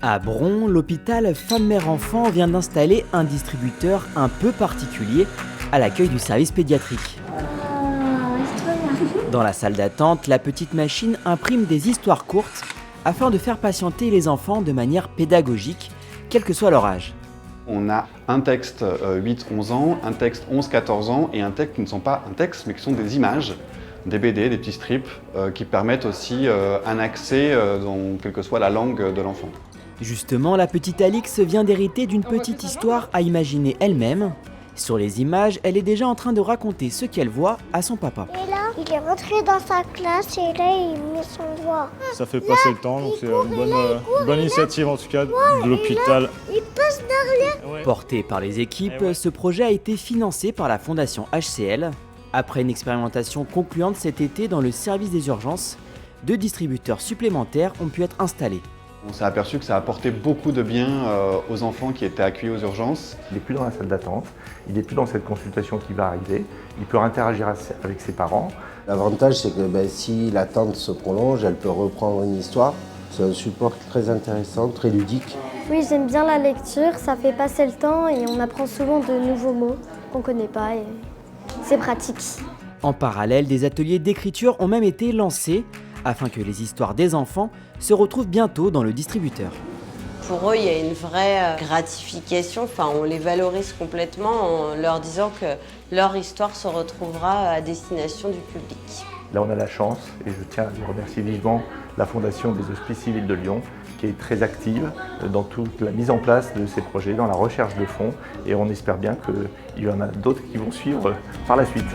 À Bron, l'hôpital Femme-Mère-Enfant vient d'installer un distributeur un peu particulier à l'accueil du service pédiatrique. Dans la salle d'attente, la petite machine imprime des histoires courtes afin de faire patienter les enfants de manière pédagogique, quel que soit leur âge. On a un texte 8-11 ans, un texte 11-14 ans et un texte qui ne sont pas un texte mais qui sont des images, des BD, des petits strips qui permettent aussi un accès dans quelle que soit la langue de l'enfant. Justement, la petite Alix vient d'hériter d'une petite histoire à imaginer elle-même. Sur les images, elle est déjà en train de raconter ce qu'elle voit à son papa. Et là, il est rentré dans sa classe et là, il met son doigt. Ça fait passer le temps, donc c'est une bonne initiative en tout cas de l'hôpital. Il passe derrière. Porté par les équipes, ce projet a été financé par la fondation HCL. Après une expérimentation concluante cet été dans le service des urgences, 2 distributeurs supplémentaires ont pu être installés. On s'est aperçu que ça apportait beaucoup de bien aux enfants qui étaient accueillis aux urgences. Il n'est plus dans la salle d'attente, il n'est plus dans cette consultation qui va arriver, il peut interagir avec ses parents. L'avantage, c'est que si l'attente se prolonge, elle peut reprendre une histoire. C'est un support très intéressant, très ludique. Oui, j'aime bien la lecture, ça fait passer le temps et on apprend souvent de nouveaux mots qu'on ne connaît pas et c'est pratique. En parallèle, des ateliers d'écriture ont même été lancés afin que les histoires des enfants se retrouvent bientôt dans le distributeur. Pour eux, il y a une vraie gratification, on les valorise complètement en leur disant que leur histoire se retrouvera à destination du public. Là, on a la chance, et je tiens à remercier vivement la Fondation des Hospices Civils de Lyon, qui est très active dans toute la mise en place de ces projets, dans la recherche de fonds, et on espère bien qu'il y en a d'autres qui vont suivre par la suite.